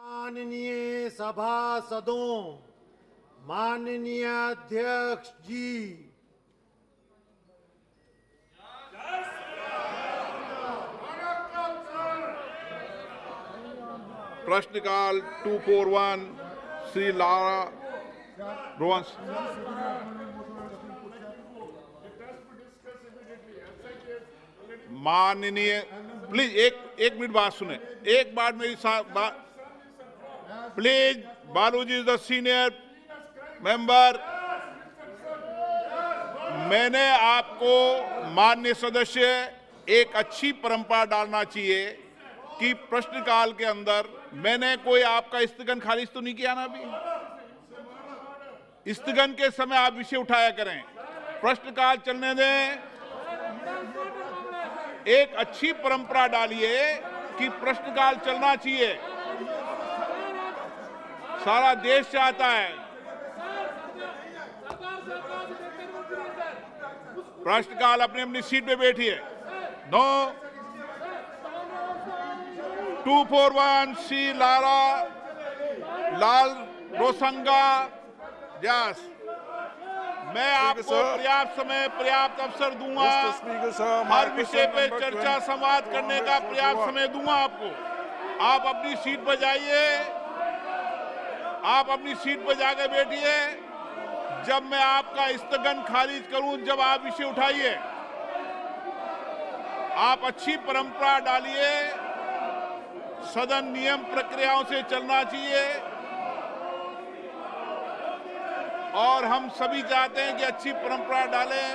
माननीय सभासदों, माननीय अध्यक्ष जी, प्रश्नकाल 241 श्री लारा रोवंश। माननीय प्लीज एक मिनट बात सुने, एक बार मेरी बात please. Baluji is the senior member. मैंने आपको माननीय सदस्य एक अच्छी परंपरा डालना चाहिए कि प्रश्नकाल के अंदर मैंने कोई आपका स्थगन खारिज तो नहीं किया ना। अभी स्थगन के समय आप विषय उठाया करें, प्रश्नकाल चलने दें। एक अच्छी परंपरा डालिए कि प्रश्नकाल चलना चाहिए, सारा देश चाहता है। प्रश्नकाल अपनी अपनी सीट पे बैठिए। नो 241 सी लारा लाल रोसंगा व्यास। मैं आपको पर्याप्त समय पर्याप्त अवसर दूंगा, हर विषय पे चर्चा संवाद करने का पर्याप्त समय दूंगा आपको। आप अपनी सीट पर जाइए, आप अपनी सीट पर जाकर बैठिए। जब मैं आपका स्थगन खारिज करूं, जब आप विषय उठाइए। आप अच्छी परंपरा डालिए, सदन नियम प्रक्रियाओं से चलना चाहिए और हम सभी चाहते हैं कि अच्छी परंपरा डालें।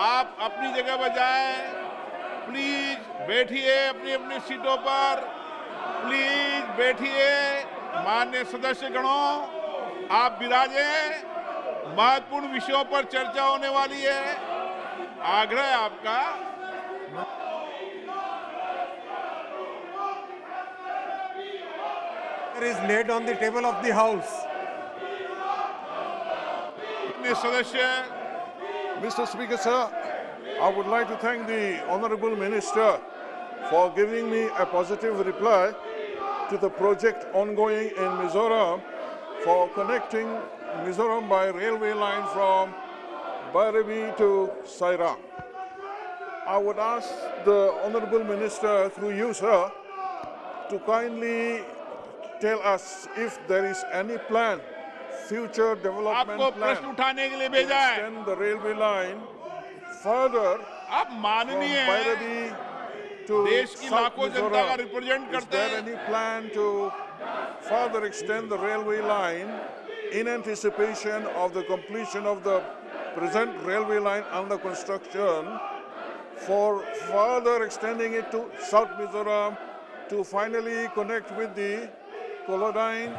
आप अपनी जगह पर जाएं, प्लीज बैठिए अपनी अपनी सीटों पर, प्लीज बैठिए। माननीय सदस्य गणों, आप विराजें, महत्वपूर्ण विषयों पर चर्चा होने वाली है। आग्रह है आपका। is laid on the table of the house. सदस्य। Mr. Speaker, sir, I would like to thank the Honorable Minister for giving me a positive reply to the project ongoing in Mizoram for connecting Mizoram by railway line from Barabi to Sairang. I would ask the Honorable Minister through you, sir, to kindly tell us if there is any plan, future development आपको plan, प्रश्न उठाने के लिए to भेजा है। extend the railway line further आप from माननीय हैं, Barabi to देश की South लाखों जनता का Mizoram. रिप्रेजेंट Is करते there हैं। any plan to further extend the railway line in anticipation of the completion of the present railway line under construction, for further extending it to South Mizoram to finally connect with the Colodyne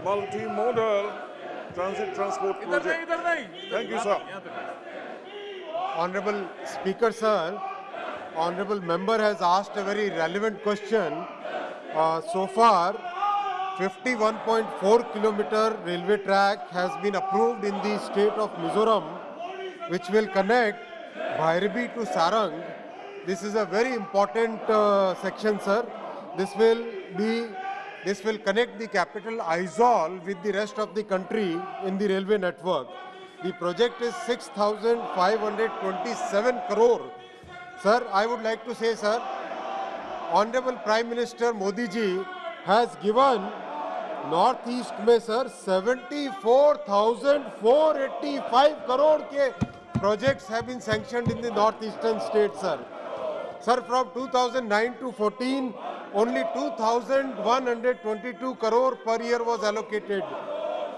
multimodal transit transport project? Thank you, sir. Honorable Speaker, sir, Honorable Member has asked a very relevant question. So far, 51.4 kilometer railway track has been approved in the state of Mizoram, which will connect Bhairabi to Sarang. This is a very important section, sir. This will connect the capital Aizawl with the rest of the country in the railway network. The project is 6,527 crore. Sir, I would like to say, sir, Honorable Prime Minister Modi ji has given Northeast में sir 74,485 crore के projects have been sanctioned in the northeastern states, sir. Sir, from 2009 to 14, only 2,122 crore per year was allocated.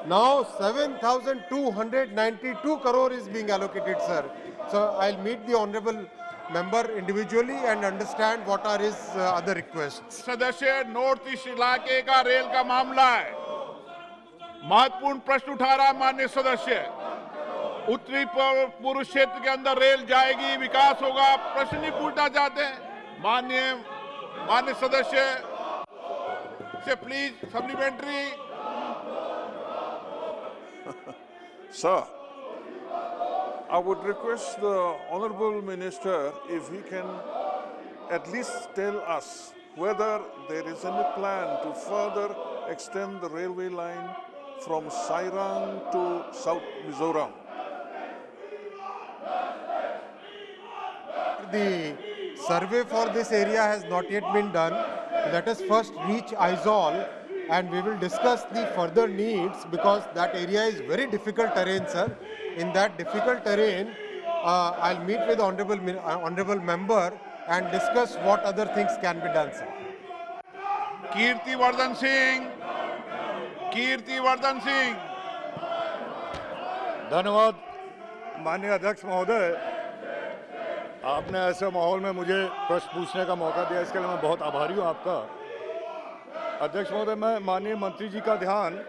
Now 7,292 crore is being allocated, sir. So I'll meet the honorable member individually and understand what are his other requests. सदस्य north east इलाके का rail का मामला है, महत्वपूर्ण प्रश्न उठा रहा है माननीय सदस्य। उत्तरी पूर्व क्षेत्र के अंदर रेल जाएगी, विकास होगा, प्रश्न नहीं पूछना चाहते हैं माननीय सदस्य से please supplementary. Sir, I would request the Honorable Minister if he can at least tell us whether there is any plan to further extend the railway line from Sairang to South Mizoram. The survey for this area has not yet been done. Let us first reach Aizawl and we will discuss the further needs, because that area is very difficult terrain, sir. In that difficult terrain, I'll meet with honorable member and discuss what other things can be done, sir. Kirtivardhan Singh. धन्यवाद माननीय अध्यक्ष महोदय, आपने ऐसे माहौल में मुझे प्रश्न पूछने का मौका दिया, इसके लिए मैं बहुत आभारी हूं आपका। अध्यक्ष महोदय, मैं माननीय मंत्री जी का ध्यान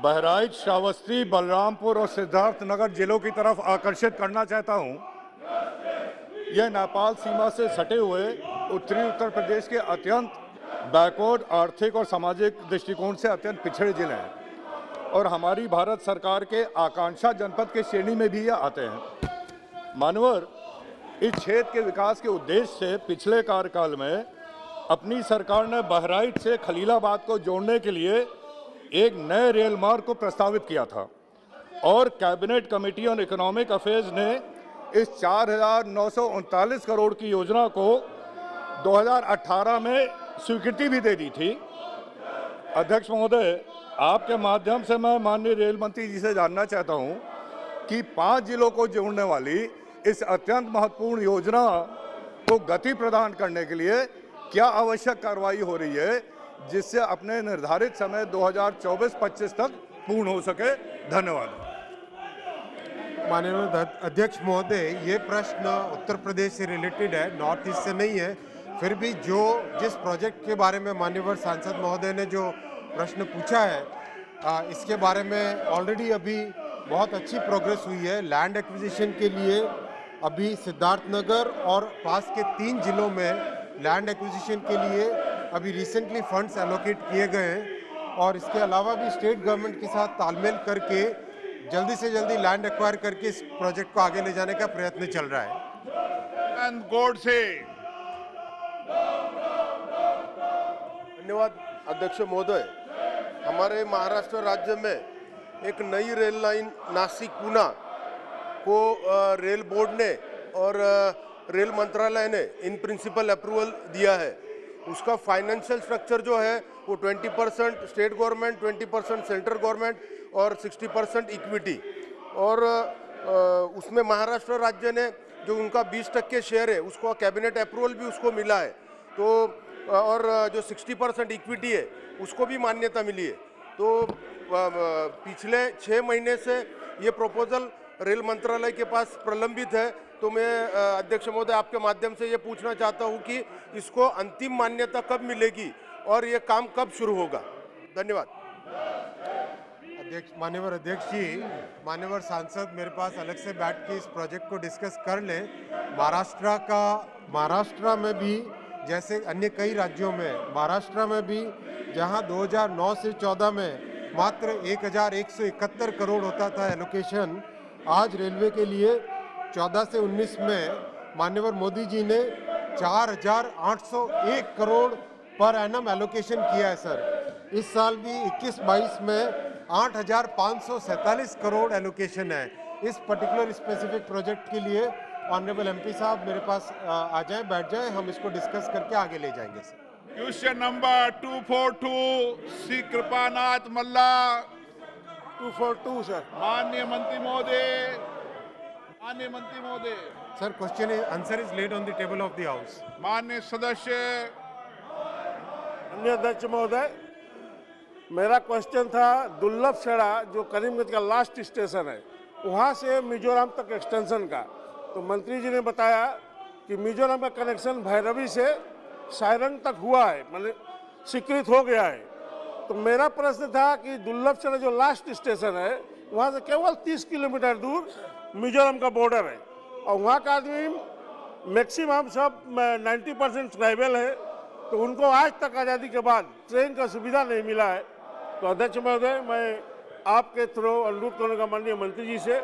बहराइच, श्रावस्ती, बलरामपुर और सिद्धार्थनगर जिलों की तरफ आकर्षित करना चाहता हूं। यह नेपाल सीमा से सटे हुए उत्तरी उत्तर प्रदेश के अत्यंत बैकवर्ड आर्थिक और सामाजिक दृष्टिकोण से अत्यंत पिछड़े जिले हैं और हमारी भारत सरकार के आकांक्षा जनपद के श्रेणी में भी ये आते हैं। मानवर, इस क्षेत्र के विकास के उद्देश्य से पिछले कार्यकाल में अपनी सरकार ने बहराइच से खलीलाबाद को जोड़ने के लिए एक नए रेल मार्ग को प्रस्तावित किया था और cabinet committee on economic affairs ने इस 4,939 करोड़ की योजना को 2018 में स्वीकृति भी दे दी थी। अध्यक्ष महोदय, आपके माध्यम से मैं माननीय रेल मंत्री जी से जानना चाहता हूं कि 5 जिलों को जोड़ने वाली इस अत्यंत महत्वपूर्ण योजना को गति प्रदान करने के लिए क्या आवश्यक कार्रवाई हो रही है, जिससे अपने निर्धारित समय 2024-25 तक पूर्ण हो सके। धन्यवाद। माननीय अध्यक्ष महोदय, ये प्रश्न उत्तर प्रदेश से रिलेटेड है, नॉर्थ ईस्ट से नहीं है। फिर भी जिस प्रोजेक्ट के बारे में माननीय सांसद महोदय ने जो प्रश्न पूछा है, इसके बारे में ऑलरेडी अभी बहुत अच्छी प्रोग्रेस हुई है। लैंड एक्विजिशन के लिए अभी सिद्धार्थनगर और पास के 3 जिलों में लैंड एक्विजिशन के लिए अभी रिसेंटली फंड्स एलोकेट किए गए हैं और इसके अलावा भी स्टेट गवर्नमेंट के साथ तालमेल करके जल्दी से जल्दी लैंड एक्वायर करके इस प्रोजेक्ट को आगे ले जाने का प्रयत्न चल रहा है। गोडसे। धन्यवाद अध्यक्ष महोदय। हमारे महाराष्ट्र राज्य में एक नई रेल लाइन नासिक पूना को रेल बोर्ड ने और रेल मंत्रालय ने इन प्रिंसिपल अप्रूवल दिया है। उसका फाइनेंशियल स्ट्रक्चर जो है वो 20% स्टेट गवर्नमेंट, 20% सेंट्रल गवर्नमेंट और 60% इक्विटी, और उसमें महाराष्ट्र राज्य ने जो उनका 20% शेयर है उसको कैबिनेट अप्रूवल भी उसको मिला है, तो और जो 60% इक्विटी है उसको भी मान्यता मिली है। तो पिछले 6 महीने से ये प्रपोजल रेल मंत्रालय के पास प्रलंबित है। तो मैं अध्यक्ष महोदय आपके माध्यम से ये पूछना चाहता हूँ कि इसको अंतिम मान्यता कब मिलेगी और ये काम कब शुरू होगा। धन्यवाद। माननीय अध्यक्ष जी, माननीय सांसद मेरे पास अलग से बैठ के इस प्रोजेक्ट को डिस्कस कर लें। महाराष्ट्र में भी जैसे अन्य कई राज्यों में, महाराष्ट्र में भी जहां 2009 से 14 में मात्र 1,171 करोड़ होता था एलोकेशन, आज रेलवे के लिए 14 से 19 में माननीय मोदी जी ने 4,801 करोड़ पर एनम एलोकेशन किया है सर। इस साल भी 21-22 में 8,547 करोड़ एलोकेशन है। इस पर्टिकुलर स्पेसिफिक प्रोजेक्ट के लिए ऑनरेबल एमपी साहब मेरे पास आ जाएं, बैठ जाएं, हम इसको डिस्कस करके आगे ले जाएंगे sir. Question number 242 Shri Kripanath Malla. 242 sir. माननीय मंत्री महोदय, sir, question answer is laid on the table of the house. माननीय सदस्य। माननीय अध्यक्ष महोदय, मेरा क्वेश्चन था दुर्लभ सेड़ा जो करीमगंज का लास्ट स्टेशन है वहाँ से मिजोरम तक एक्सटेंशन का। तो मंत्री जी ने बताया कि मिजोरम का कनेक्शन भैरवी से सारंग तक हुआ है, मतलब स्वीकृत हो गया है। तो मेरा प्रश्न था कि दुर्लभ सेड़ा जो लास्ट स्टेशन है वहाँ से केवल 30 किलोमीटर दूर मिजोरम का बॉर्डर है और वहाँ का आदमी मैक्सिमम सब 90% ट्राइबल है, तो उनको आज तक आज़ादी के बाद ट्रेन का सुविधा नहीं मिला है। तो अध्यक्ष महोदय, मैं आपके थ्रू अनुरोध करूँगा माननीय मंत्री जी से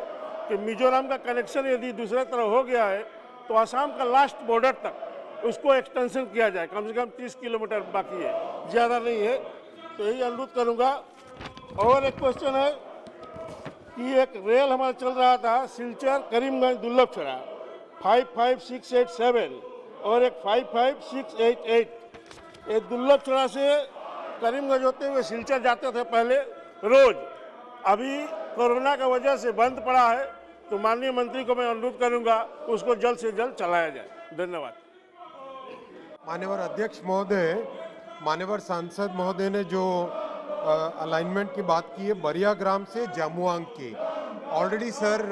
कि मिजोरम का कनेक्शन यदि दूसरे तरह हो गया है तो आसाम का लास्ट बॉर्डर तक उसको एक्सटेंशन किया जाए, कम से कम 30 किलोमीटर बाकी है, ज़्यादा नहीं है। तो यही अनुरोध करूँगा। और एक क्वेश्चन है कि एक रेल हमारा चल रहा था सिलचर करीमगंज दुर्लभचड़ा 55687 और एक 55688, ये दुर्लभचड़ा से करीमगंज होते हुए सिलचर जाते थे पहले रोज, अभी कोरोना की वजह से बंद पड़ा है। तो माननीय मंत्री को मैं अनुरोध करूंगा उसको जल्द से जल्द चलाया जाए। धन्यवाद। मान्यवर अध्यक्ष महोदय, मान्यवर सांसद महोदय ने जो अलाइनमेंट की बात की है बरिया ग्राम से जामुआंग की, ऑलरेडी सर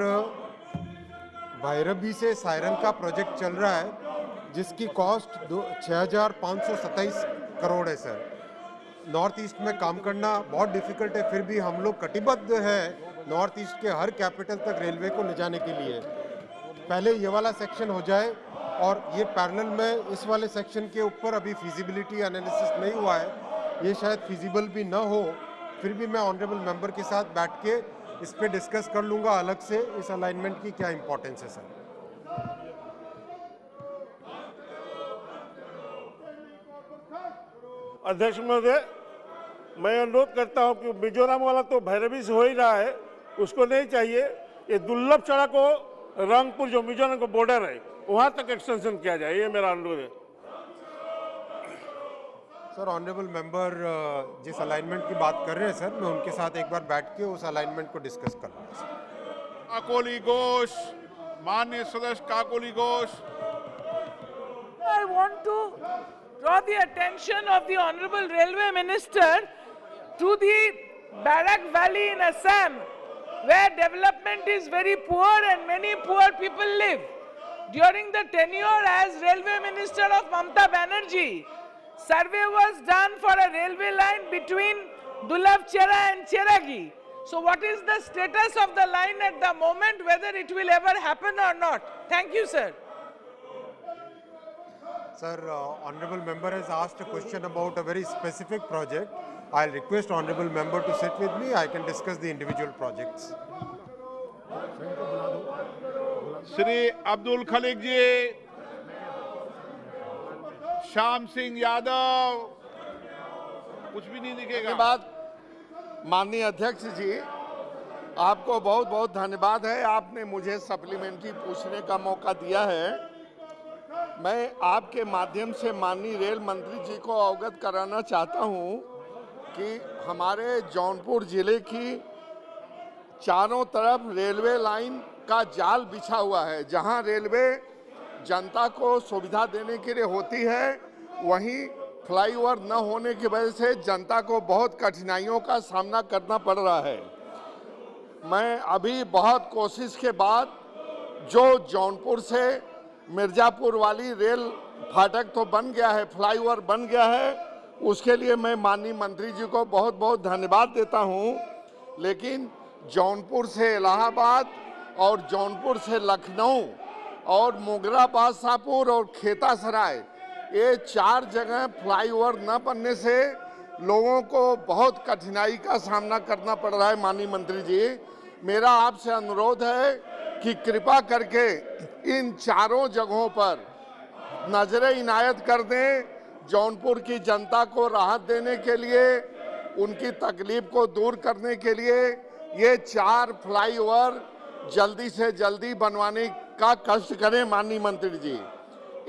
भैरबी से सायरन का प्रोजेक्ट चल रहा है जिसकी कॉस्ट 6,527 करोड़ है सर। नॉर्थ ईस्ट में काम करना बहुत डिफिकल्ट है, फिर भी हम लोग कटिबद्ध है नॉर्थ ईस्ट के हर कैपिटल तक रेलवे को ले जाने के लिए। पहले ये वाला सेक्शन हो जाए और ये पैरेलल में इस वाले सेक्शन के ऊपर अभी फिजिबिलिटी एनालिसिस नहीं हुआ है, ये शायद फिजिबल भी ना हो, फिर भी मैं ऑनरेबल मेंबर के साथ बैठ के इस पे डिस्कस कर लूँगा अलग से इस अलाइनमेंट की क्या इंपॉर्टेंस है सर। अध्यक्ष महोदय, मैं अनुरोध करता हूं कि मिजोरम वाला तो भैरवी से हो ही रहा है, उसको नहीं चाहिए। ये दुर्लभचड़ा को रंगपुर जो मिजोरम का बॉर्डर है वहां तक एक्सटेंशन किया जाए, ये मेरा अनुरोध है। सर ऑनरेबल मेंबर जिस अलाइनमेंट की बात कर रहे हैं सर, मैं उनके साथ एक बार बैठ के उस अलाइनमेंट को डिस्कस कर लूँगा सर। काकोली घोष, माननीय सदस्य Kakoli Ghosh. I want to draw the attention of the Honorable Railway Minister to the Barak Valley in Assam, where development is very poor and many poor people live. During the tenure as Railway Minister of Mamata Banerjee, survey was done for a railway line between Dulabchera and Cheragi. So what is the status of the line at the moment, whether it will ever happen or not? Thank you, sir. Sir, honorable member has asked a question about a very specific project. I'll request honorable member to sit with me. I can discuss the individual projects. Shri Abdul Khaleeq जी, श्याम सिंह यादव, कुछ भी नहीं दिखेगा। धन्यवाद माननीय अध्यक्ष जी, आपको बहुत बहुत धन्यवाद है, आपने मुझे सप्लीमेंट्री पूछने का मौका दिया है। मैं आपके माध्यम से माननीय रेल मंत्री जी को अवगत कराना चाहता हूं कि हमारे जौनपुर जिले की चारों तरफ रेलवे लाइन का जाल बिछा हुआ है। जहां रेलवे जनता को सुविधा देने के लिए होती है, वहीं फ्लाईओवर न होने की वजह से जनता को बहुत कठिनाइयों का सामना करना पड़ रहा है। मैं अभी बहुत कोशिश के बाद जो जौनपुर से मिर्ज़ापुर वाली रेल फाटक तो बन गया है, फ्लाईओवर बन गया है, उसके लिए मैं माननीय मंत्री जी को बहुत बहुत धन्यवाद देता हूं। लेकिन जौनपुर से इलाहाबाद और जौनपुर से लखनऊ और मोगरा बादशाहपुर और खेता सराय, ये 4 जगह फ्लाईओवर न बनने से लोगों को बहुत कठिनाई का सामना करना पड़ रहा है। माननीय मंत्री जी, मेरा आपसे अनुरोध है कि कृपा करके इन चारों जगहों पर नजरें इनायत कर दें। जौनपुर की जनता को राहत देने के लिए, उनकी तकलीफ को दूर करने के लिए ये 4 फ्लाईओवर जल्दी से जल्दी बनवाने का कष्ट करें। माननीय मंत्री जी,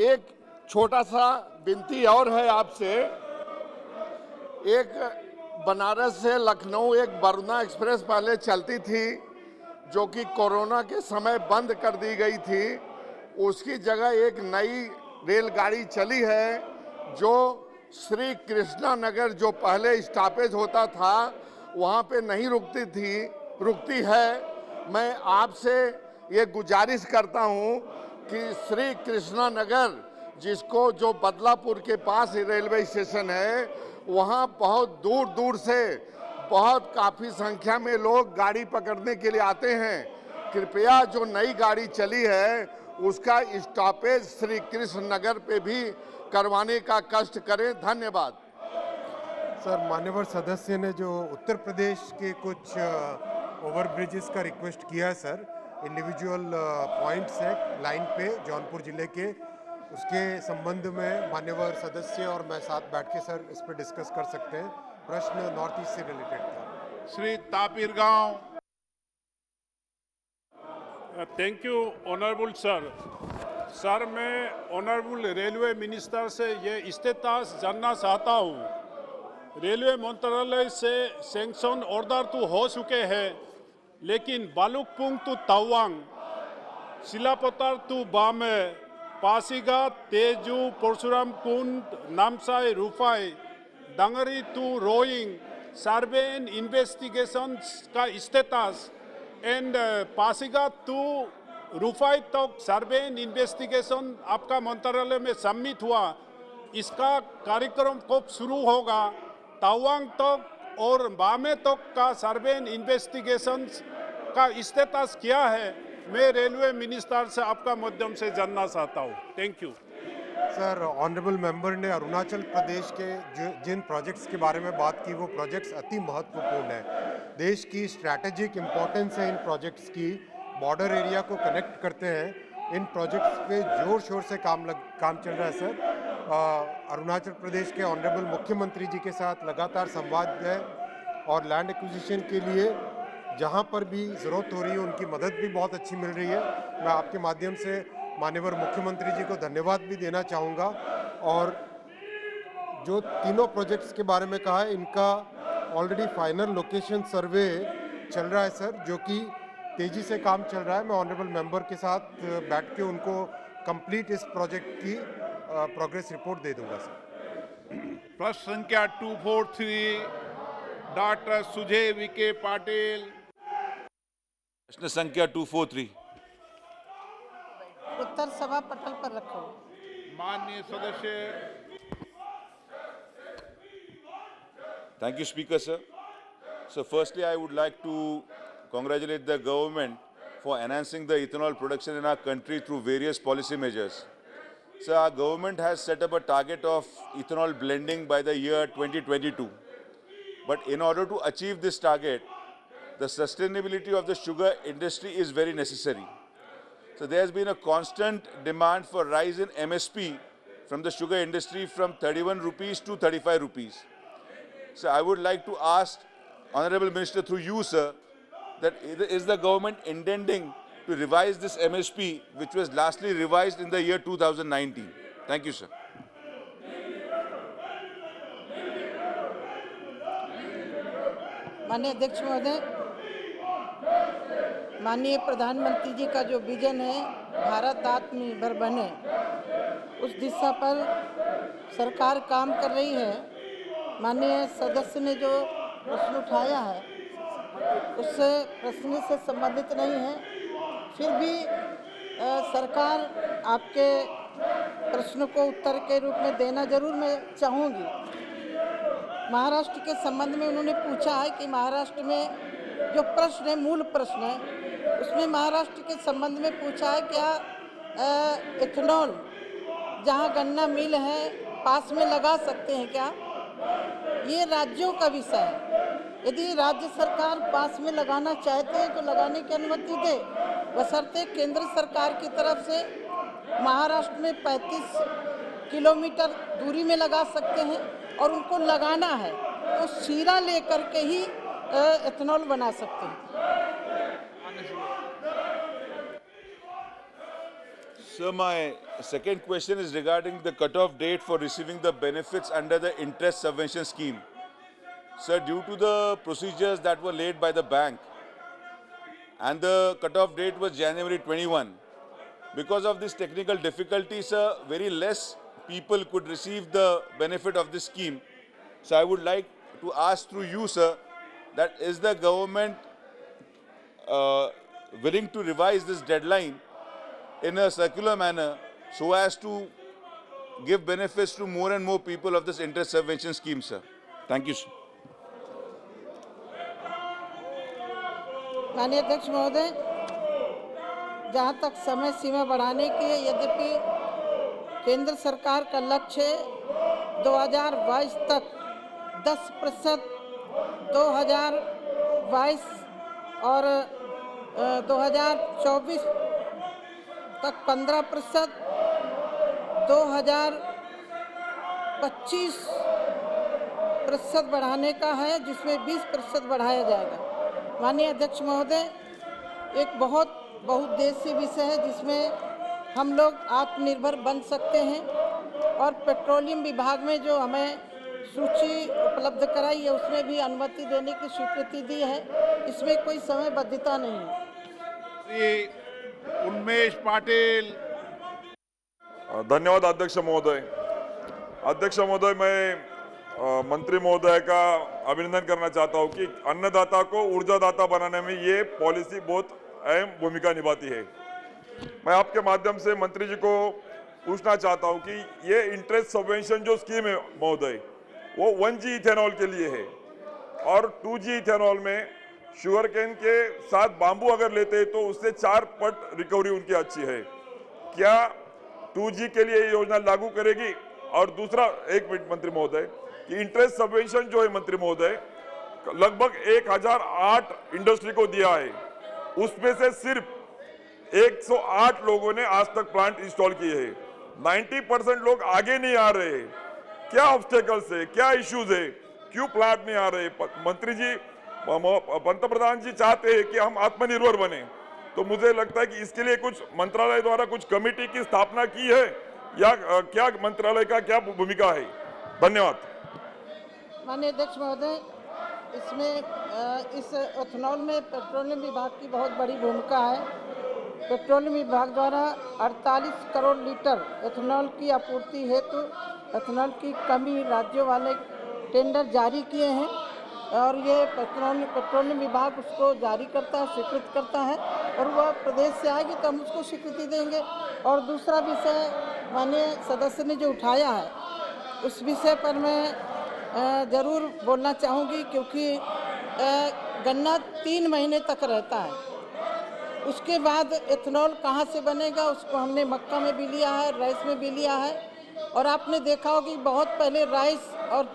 एक छोटा सा विनती और है आपसे। एक बनारस से लखनऊ एक वरुणा एक्सप्रेस पहले चलती थी, जो कि कोरोना के समय बंद कर दी गई थी। उसकी जगह एक नई रेलगाड़ी चली है जो श्री कृष्णा नगर, जो पहले स्टॉपेज होता था, वहाँ पे नहीं रुकती है। मैं आपसे ये गुजारिश करता हूँ कि श्री कृष्णा नगर, जिसको जो बदलापुर के पास रेलवे स्टेशन है, वहाँ बहुत दूर दूर से बहुत काफ़ी संख्या में लोग गाड़ी पकड़ने के लिए आते हैं। कृपया जो नई गाड़ी चली है उसका स्टॉपेज श्री कृष्ण नगर पे भी करवाने का कष्ट करें। धन्यवाद। सर, मान्यवर सदस्य ने जो उत्तर प्रदेश के कुछ ओवर ब्रिजेस का रिक्वेस्ट किया है सर, इंडिविजुअल पॉइंट्स है लाइन पे जौनपुर जिले के, उसके संबंध में मान्यवर सदस्य और मैं साथ बैठ के सर इस पर डिस्कस कर सकते हैं। प्रश्न नॉर्थ ईस्ट से रिलेटेड था। श्री तापिर गांव। Thank you honourable sir. Sir, मैं ऑनरेबल रेलवे मिनिस्टर से ये स्टेटस जानना चाहता हूँ। रेलवे मंत्रालय से सैंक्शन ऑर्डर तो हो चुके हैं, लेकिन Balukpong to Tawang, Silapathar to Bame, Pasighat, Tezu, Parshuram Kund, Namsai, Rupai, Dangri to Roing, survey and investigation का status and Pasighat to Rupai तक सर्वे एंड इन्वेस्टिगेशन आपका मंत्रालय में सबमिट हुआ। इसका कार्यक्रम कब शुरू होगा? तवांग तक और बामे तक का सर्वे एंड इन्वेस्टिगेशन का स्टेटस क्या है? मैं रेलवे मिनिस्टर से आपका माध्यम से जानना चाहता हूँ। Thank you sir. Honourable member ने अरुणाचल प्रदेश के जिन प्रोजेक्ट्स के बारे में बात की, वो प्रोजेक्ट्स अति महत्वपूर्ण है। देश की स्ट्रैटेजिक इम्पोर्टेंस है इन प्रोजेक्ट्स की, बॉर्डर एरिया को कनेक्ट करते हैं। इन प्रोजेक्ट्स पे जोर शोर से काम चल रहा है सर। अरुणाचल प्रदेश के ऑनरेबल मुख्यमंत्री जी के साथ लगातार संवाद है और लैंड एक्विजिशन के लिए जहां पर भी ज़रूरत हो रही है उनकी मदद भी बहुत अच्छी मिल रही है। मैं आपके माध्यम से माननीय मुख्यमंत्री जी को धन्यवाद भी देना चाहूँगा। और जो तीनों प्रोजेक्ट्स के बारे में कहा है, इनका ऑलरेडी फाइनल लोकेशन सर्वे चल रहा है सर, जो कि तेज़ी से काम चल रहा है। मैं ऑनरेबल मेंबर के साथ बैठ के उनको कंप्लीट इस प्रोजेक्ट की प्रोग्रेस रिपोर्ट दे दूंगा सर। प्रश्न संख्या 243 डॉक्टर सुजय विखे पाटिल। प्रश्न संख्या 243। उत्तर सभा पटल पर रखो। माननीय सदस्य। Thank you, Speaker, sir. So firstly, I would like to congratulate the government for enhancing the ethanol production in our country through various policy measures. So our government has set up a target of ethanol blending by the year 2022. But in order to achieve this target, the sustainability of the sugar industry is very necessary. So there has been a constant demand for rise in MSP from the sugar industry from 31 rupees to 35 rupees. So I would like to ask Honorable Minister through you, sir, that is the government intending to revise this MSP, which was lastly revised in the year 2019? Thank you, sir. माननीय अध्यक्ष महोदय, माननीय प्रधानमंत्री जी का जो vision है भारत आत्मनिर्भर बने, उस दिशा पर सरकार काम कर रही है। माननीय सदस्य ने जो प्रश्न उठाया है उससे प्रश्न से संबंधित नहीं है, फिर भी सरकार आपके प्रश्न को उत्तर के रूप में देना जरूर मैं चाहूँगी। महाराष्ट्र के संबंध में उन्होंने पूछा है कि महाराष्ट्र में जो प्रश्न है, मूल प्रश्न है, उसमें महाराष्ट्र के संबंध में पूछा है क्या इथेनॉल जहाँ गन्ना मिल है पास में लगा सकते हैं क्या? ये राज्यों का विषय है। यदि राज्य सरकार पास में लगाना चाहते हैं तो लगाने की अनुमति दे, बशर्ते केंद्र सरकार की तरफ से महाराष्ट्र में 35 किलोमीटर दूरी में लगा सकते हैं और उनको लगाना है तो शीरा लेकर के ही एथेनॉल बना सकते हैं। Sir, my second question is regarding the cutoff date for receiving the benefits under the interest subvention scheme. Sir, due to the procedures that were laid by the bank and the cutoff date was January 21, because of this technical difficulty, sir, very less people could receive the benefit of this scheme. So I would like to ask through you, sir, that is the government willing to revise this deadline in a circular manner so as to give benefits to more and more people of this interest subvention scheme, sir? Thank you, sir. माननीय अध्यक्ष महोदय, जहाँ तक समय सीमा बढ़ाने की है, यद्यपि केंद्र सरकार का लक्ष्य 2022 तक 10%, 2022 और 2024 तक 15%, 2025% बढ़ाने का है, जिसमें 20% बढ़ाया जाएगा। माननीय अध्यक्ष महोदय, एक बहुत बहुउद्देशीय विषय है जिसमें हम लोग आत्मनिर्भर बन सकते हैं, और पेट्रोलियम विभाग में जो हमें सूची उपलब्ध कराई है उसमें भी अनुमति देने की स्वीकृति दी है। इसमें कोई समयबद्धता नहीं है। श्री उन्मेष पाटिल। धन्यवाद अध्यक्ष महोदय। अध्यक्ष महोदय, मैं मंत्री महोदय का अभिनंदन करना चाहता हूं कि अन्नदाता को ऊर्जादाता बनाने में ये पॉलिसी बहुत अहम भूमिका निभाती है। मैं आपके माध्यम से मंत्री जी को पूछना चाहता हूं कि ये इंटरेस्ट सबवेंशन जो स्कीम है महोदय, वो 1G इथेनॉल के लिए है, और 2G इथेनॉल में शुगर केन के साथ बांबू अगर लेते हैं तो उससे 4 पट रिकवरी उनकी अच्छी है। क्या 2G के लिए ये योजना लागू करेगी? और दूसरा, एक मिनट मंत्री महोदय, कि इंटरेस्ट सबवेंशन जो है मंत्री महोदय, लगभग 1008 इंडस्ट्री को दिया है, उसमें से सिर्फ 108 लोगों ने आज तक प्लांट इंस्टॉल किए हैं। 90% लोग आगे नहीं आ रहे हैं। क्या ऑब्स्टेकल्स है, क्या इश्यूज है, क्यों प्लांट नहीं आ रहे? मंत्री जी, पंतप्रधान जी चाहते हैं कि हम आत्मनिर्भर बने, तो मुझे लगता है कि इसके लिए कुछ मंत्रालय द्वारा कुछ कमेटी की स्थापना की है, या क्या मंत्रालय का क्या भूमिका है? धन्यवाद। माननीय अध्यक्ष महोदय, इसमें इस एथेनॉल में पेट्रोलियम विभाग की बहुत बड़ी भूमिका है। पेट्रोलियम विभाग द्वारा 48 करोड़ लीटर एथेनॉल की आपूर्ति हेतु एथेनॉल की कमी राज्यों वाले टेंडर जारी किए हैं, और ये पेट्रोलियम विभाग उसको जारी करता है, स्वीकृत करता है, और वह प्रदेश से आएगी तो हम उसको स्वीकृति देंगे। और दूसरा विषय माननीय सदस्य ने जो उठाया है, उस विषय पर मैं ज़रूर बोलना चाहूँगी, क्योंकि गन्ना 3 महीने तक रहता है। उसके बाद एथेनॉल कहाँ से बनेगा? उसको हमने मक्का में भी लिया है, राइस में भी लिया है, और आपने देखा हो कि बहुत पहले राइस और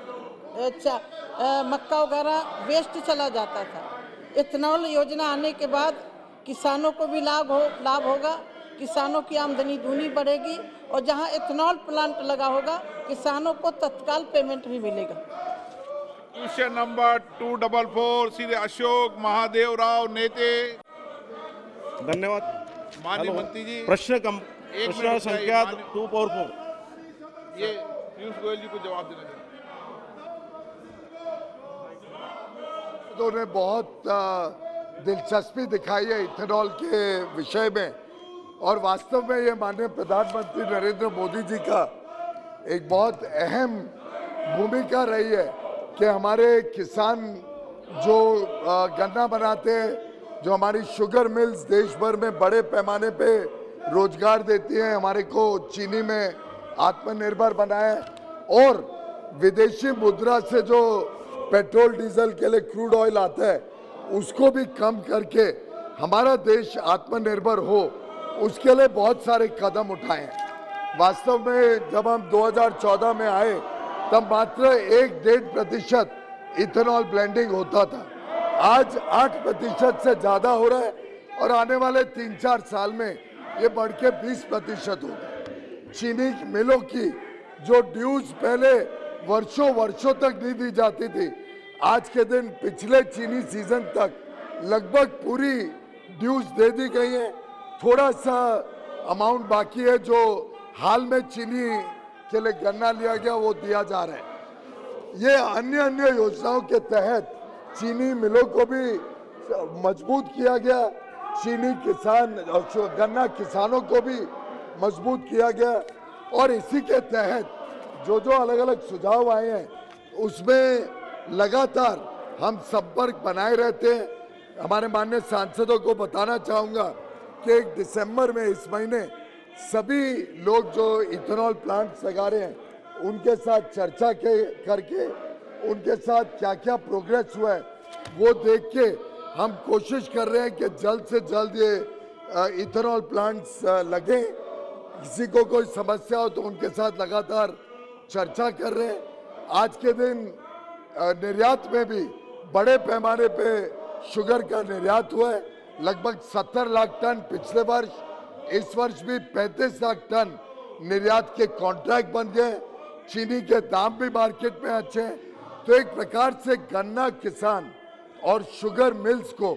मक्का वगैरह वेस्ट चला जाता था। एथेनॉल योजना आने के बाद किसानों को भी लाभ होगा, किसानों की आमदनी दूनी बढ़ेगी, और जहां एथेनॉल प्लांट लगा होगा किसानों को तत्काल पेमेंट भी मिलेगा। क्वेश्चन नंबर 244 श्री अशोक महादेव राव नेते। धन्यवाद माननीय मंत्री जी, प्रश्न संख्या 244। ये पीयूष गोयल जी को जवाब देना चाहिए। उन्होंने बहुत दिलचस्पी दिखाई है इथेनॉल के विषय में, और वास्तव में ये माननीय प्रधानमंत्री नरेंद्र मोदी जी का एक बहुत अहम भूमिका रही है कि हमारे किसान जो गन्ना बनाते हैं, जो हमारी शुगर मिल्स देश भर में बड़े पैमाने पे रोजगार देती हैं, हमारे को चीनी में आत्मनिर्भर बनाए, और विदेशी मुद्रा से जो पेट्रोल डीजल के लिए क्रूड ऑयल आता है उसको भी कम करके हमारा देश आत्मनिर्भर हो, उसके लिए बहुत सारे कदम उठाए हैं। वास्तव में जब हम 2014 में आए तब मात्र 1-1.5% इथेनॉल ब्लेंडिंग होता था, आज 8% से ज़्यादा हो रहा है, और आने वाले 3-4 साल में ये बढ़ के 20% होगा। चीनी मिलों की जो ड्यूज पहले वर्षों तक नहीं दी जाती थी, आज के दिन पिछले चीनी सीजन तक लगभग पूरी ड्यूज दे दी गई है। थोड़ा सा अमाउंट बाकी है जो हाल में चीनी के लिए गन्ना लिया गया, वो दिया जा रहा है। ये अन्य योजनाओं के तहत चीनी मिलों को भी मजबूत किया गया, चीनी किसान और गन्ना किसानों को भी मजबूत किया गया, और इसी के तहत जो अलग अलग सुझाव आए हैं उसमें लगातार हम संपर्क बनाए रहते हैं। हमारे माननीय सांसदों को बताना चाहूँगा कि 1 दिसंबर में इस महीने सभी लोग जो इथेनॉल प्लांट्स लगा रहे हैं उनके साथ चर्चा करके उनके साथ क्या क्या प्रोग्रेस हुआ है वो देख के हम कोशिश कर रहे हैं कि जल्द से जल्द ये इथेनॉल प्लांट्स लगे। किसी को कोई समस्या हो तो उनके साथ लगातार चर्चा कर रहे हैं। आज के दिन निर्यात में भी बड़े पैमाने पे शुगर का निर्यात हुआ है, लगभग 70 लाख टन पिछले वर्ष, इस वर्ष भी 35 लाख टन निर्यात के कॉन्ट्रैक्ट बन गए, चीनी के दाम भी मार्केट में अच्छे हैं। तो एक प्रकार से गन्ना किसान और शुगर मिल्स को,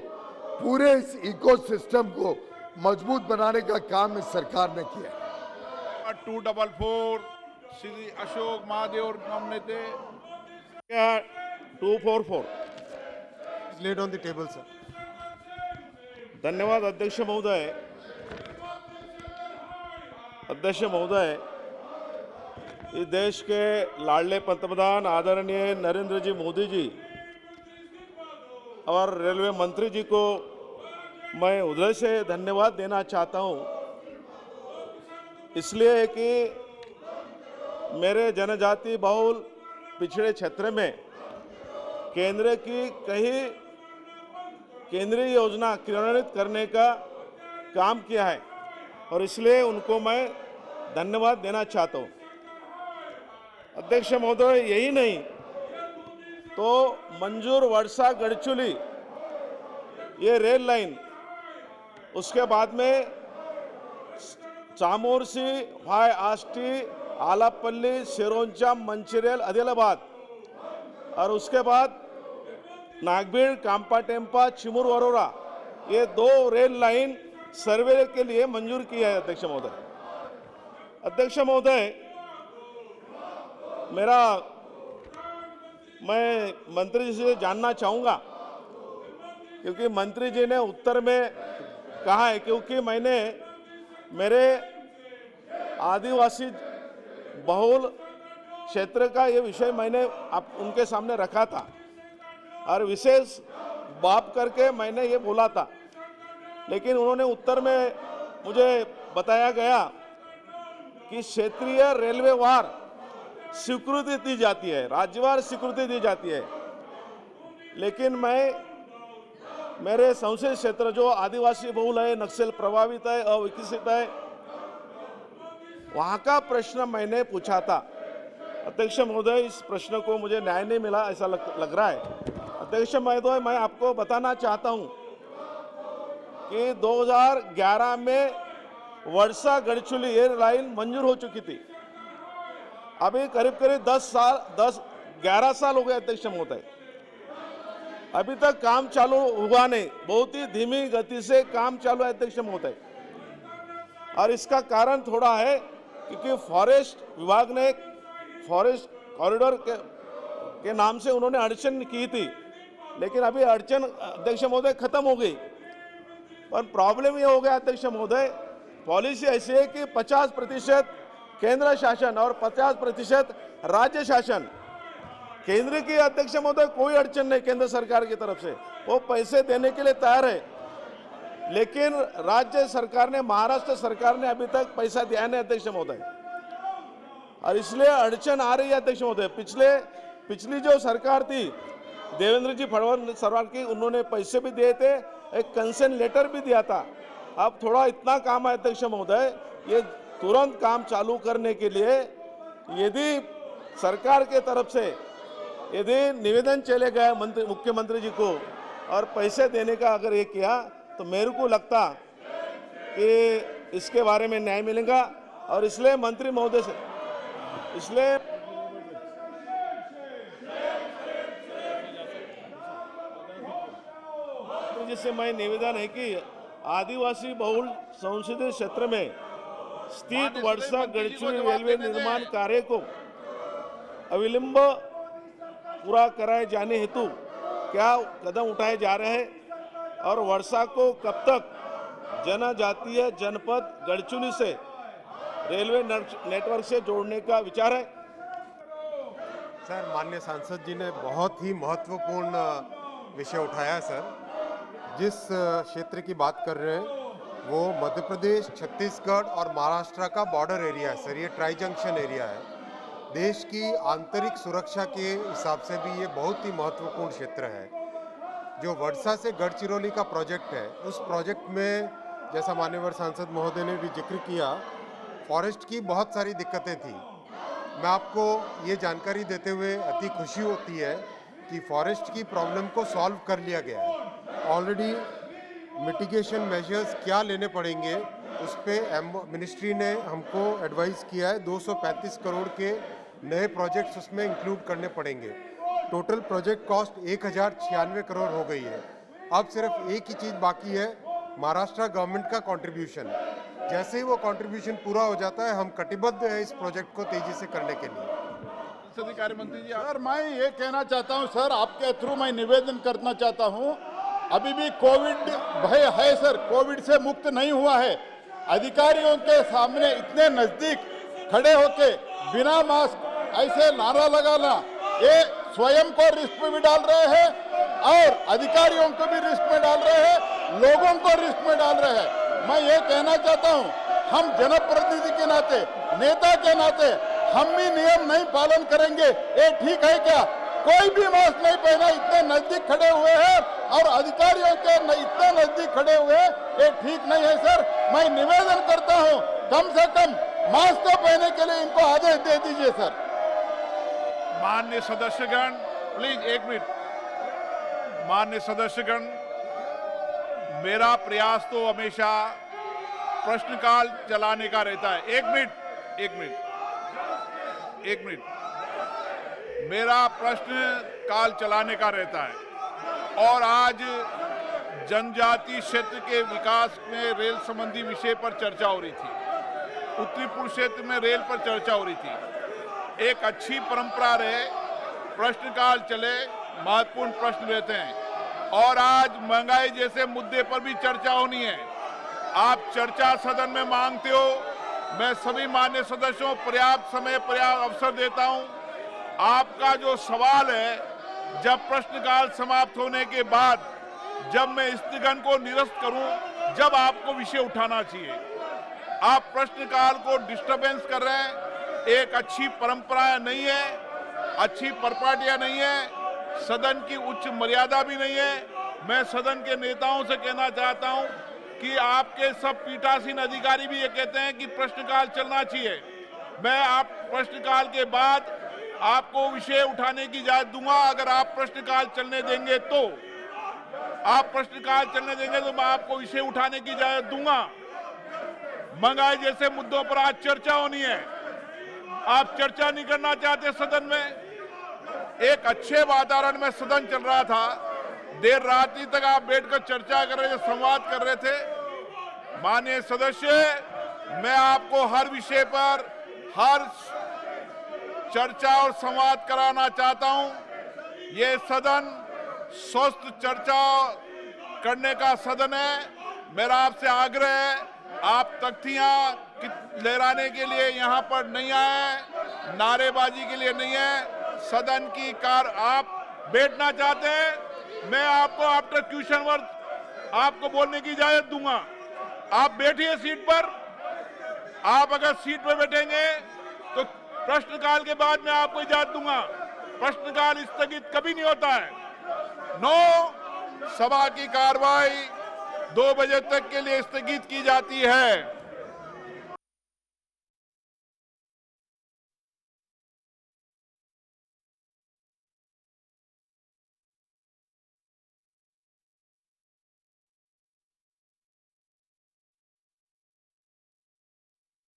पूरे इस इकोसिस्टम को मजबूत बनाने का काम इस सरकार ने किया है। 244 Shri Ashok Mahadev नॉमिनेते 244। Laid on the table, sir. धन्यवाद अध्यक्ष महोदय। अध्यक्ष महोदय, इस देश के लाडले पंतप्रधान आदरणीय नरेंद्र जी मोदी जी और रेलवे मंत्री जी को मैं हृदय से धन्यवाद देना चाहता हूं, इसलिए कि मेरे जनजाति बहुल पिछड़े क्षेत्र में केंद्र की कई केंद्रीय योजना क्रियान्वित करने का काम किया है और इसलिए उनको मैं धन्यवाद देना चाहता हूं। अध्यक्ष महोदय, यही नहीं तो मंजूर वर्षा गढ़चिरौली ये रेल लाइन, उसके बाद में चामोर्सी वाय आष्टी आलापल्ली सिरोंचा मंचिरेल आदिलाबाद और उसके बाद नागबीड़ कांपाटेम्पा चिमूर वरोरा, ये 2 रेल लाइन सर्वे के लिए मंजूर किया है। अध्यक्ष महोदय, अध्यक्ष महोदय, मैं मंत्री जी से जानना चाहूँगा, क्योंकि मंत्री जी ने उत्तर में कहा है, क्योंकि मैंने मेरे आदिवासी बहुल क्षेत्र का ये विषय मैंने आप उनके सामने रखा था और विशेष बात करके मैंने ये बोला था, लेकिन उन्होंने उत्तर में मुझे बताया गया कि क्षेत्रीय रेलवे वार स्वीकृति दी जाती है, राज्यवार स्वीकृति दी जाती है, लेकिन मेरे संसदीय क्षेत्र जो आदिवासी बहुल है, नक्सल प्रभावित है, अविकसित है, वहां का प्रश्न मैंने पूछा था। अध्यक्ष महोदय, इस प्रश्न को मुझे न्याय नहीं मिला ऐसा लग रहा है। अध्यक्ष महोदय, मैं आपको बताना चाहता हूं कि 2011 में वर्षा गढ़चिरौली ये लाइन मंजूर हो चुकी थी। अभी करीब 11 साल हो गए अध्यक्ष महोदय, अभी तक काम चालू हुआ नहीं, बहुत ही धीमी गति से काम चालू है अध्यक्ष महोदय। और इसका कारण थोड़ा है क्योंकि फॉरेस्ट विभाग ने फॉरेस्ट कॉरिडोर के नाम से उन्होंने अड़चन की थी, लेकिन अभी अड़चन अध्यक्ष महोदय खत्म हो गई। पर प्रॉब्लम ये हो गया अध्यक्ष महोदय, पॉलिसी ऐसी है कि 50% केंद्र शासन और 50% राज्य शासन। केंद्र की अध्यक्ष महोदय कोई अड़चन नहीं, केंद्र सरकार की तरफ से वो पैसे देने के लिए तैयार है, लेकिन राज्य सरकार ने, महाराष्ट्र सरकार ने अभी तक पैसा दिया नहीं अध्यक्ष महोदय, और इसलिए अड़चन आ रही है अध्यक्ष महोदय। पिछली जो सरकार थी देवेंद्र जी फडणवीस सरकार की, उन्होंने पैसे भी दिए थे, एक कंसेंट लेटर भी दिया था। अब थोड़ा इतना काम है अध्यक्ष महोदय, ये तुरंत काम चालू करने के लिए यदि सरकार के तरफ से यदि निवेदन चले गए मुख्यमंत्री जी को और पैसे देने का अगर ये किया, तो मेरे को लगता कि इसके बारे में न्याय मिलेगा। और इसलिए मंत्री महोदय से, इसलिए जिससे मैं निवेदन है कि आदिवासी बहुल संसदीय क्षेत्र में स्थित वर्षा गढ़चिरौली रेलवे निर्माण कार्य को अविलंब पूरा कराए जाने हेतु क्या कदम उठाए जा रहे हैं और वर्षा को कब तक जनजातीय जनपद गढ़चिरौली से रेलवे नेटवर्क से जोड़ने का विचार है? सर, माननीय सांसद जी ने बहुत ही महत्वपूर्ण विषय उठाया है। सर, जिस क्षेत्र की बात कर रहे हैं वो मध्य प्रदेश, छत्तीसगढ़ और महाराष्ट्र का बॉर्डर एरिया है सर, ये ट्राई जंक्शन एरिया है। देश की आंतरिक सुरक्षा के हिसाब से भी ये बहुत ही महत्वपूर्ण क्षेत्र है। जो वर्षा से गढ़चिरौली का प्रोजेक्ट है, उस प्रोजेक्ट में जैसा मान्यवर सांसद महोदय ने भी जिक्र किया, फॉरेस्ट की बहुत सारी दिक्कतें थी। मैं आपको ये जानकारी देते हुए अति खुशी होती है कि फॉरेस्ट की प्रॉब्लम को सॉल्व कर लिया गया है। ऑलरेडी मिटिगेशन मेजर्स क्या लेने पड़ेंगे उस पर मिनिस्ट्री ने हमको एडवाइस किया है 235 करोड़ के नए प्रोजेक्ट्स उसमें इंक्लूड करने पड़ेंगे। टोटल प्रोजेक्ट कॉस्ट 1096 करोड़ हो गई है। अब सिर्फ एक ही चीज़ बाकी है, महाराष्ट्र गवर्नमेंट का कंट्रीब्यूशन। जैसे ही वो कंट्रीब्यूशन पूरा हो जाता है, हम कटिबद्ध है इस प्रोजेक्ट को तेजी से करने के लिए। संसदीय कार्य मंत्री जी, सर मैं ये कहना चाहता हूं सर, आपके थ्रू मैं निवेदन करना चाहता हूं, अभी भी कोविड भय है सर, कोविड से मुक्त नहीं हुआ है। अधिकारियों के सामने इतने नजदीक खड़े होके बिना मास्क ऐसे नारा लगाना, ये स्वयं को रिस्क में भी डाल रहे हैं और अधिकारियों को भी रिस्क में डाल रहे हैं, लोगों को रिस्क में डाल रहे हैं। मैं ये कहना चाहता हूं, हम जनप्रतिनिधि के नाते, नेता के नाते हम भी नियम नहीं पालन करेंगे, ये ठीक है क्या? कोई भी मास्क नहीं पहना, इतने नजदीक खड़े हुए हैं और अधिकारियों के इतने नजदीक खड़े हुए हैं, ये ठीक नहीं है सर। मैं निवेदन करता हूं, कम से कम मास्क तो पहनने के लिए इनको आदेश दे दीजिए सर। माननीय सदस्यगण प्लीज एक मिनट। माननीय सदस्यगण, मेरा प्रयास तो हमेशा प्रश्नकाल चलाने का रहता है। एक मिनट मेरा प्रश्न काल चलाने का रहता है और आज जनजातीय क्षेत्र के विकास में रेल संबंधी विषय पर चर्चा हो रही थी, उत्तरी पूर्व क्षेत्र में रेल पर चर्चा हो रही थी। एक अच्छी परंपरा रहे, प्रश्नकाल चले, महत्वपूर्ण प्रश्न रहते हैं और आज महंगाई जैसे मुद्दे पर भी चर्चा होनी है। आप चर्चा सदन में मांगते हो, मैं सभी मान्य सदस्यों पर्याप्त समय पर्याप्त अवसर देता हूं। आपका जो सवाल है, जब प्रश्नकाल समाप्त होने के बाद जब मैं स्थगन को निरस्त करूं, जब आपको विषय उठाना चाहिए। आप प्रश्नकाल को डिस्टर्बेंस कर रहे हैं, एक अच्छी परंपरा नहीं है, अच्छी परपाटियां नहीं है, सदन की उच्च मर्यादा भी नहीं है। मैं सदन के नेताओं से कहना चाहता हूं कि आपके सब पीठासीन अधिकारी भी ये कहते हैं कि प्रश्नकाल चलना चाहिए। मैं आप प्रश्नकाल के बाद आपको विषय उठाने की इजाजत दूंगा। अगर आप प्रश्नकाल चलने देंगे तो मैं आपको विषय उठाने की इजाजत दूंगा। महंगाई जैसे मुद्दों पर आज चर्चा होनी है, आप चर्चा नहीं करना चाहते सदन में। एक अच्छे वातावरण में सदन चल रहा था, देर रात्रि तक आप बैठकर चर्चा कर रहे थे, संवाद कर रहे थे। माननीय सदस्य, मैं आपको हर विषय पर हर चर्चा और संवाद कराना चाहता हूं। ये सदन स्वस्थ चर्चा करने का सदन है। मेरा आपसे आग्रह है, आप तख्तियां लहराने के लिए यहां पर नहीं आए, नारेबाजी के लिए नहीं है। सदन की आप बैठना चाहते हैं, मैं आपको आफ्टर क्वेश्चन वर्क आपको बोलने की इजाजत दूंगा। आप बैठिए सीट पर। आप अगर सीट पर बैठेंगे तो प्रश्नकाल के बाद मैं आपको इजाजत दूंगा। प्रश्नकाल स्थगित कभी नहीं होता है। 9 सभा की कार्रवाई 2 बजे तक के लिए स्थगित की जाती है।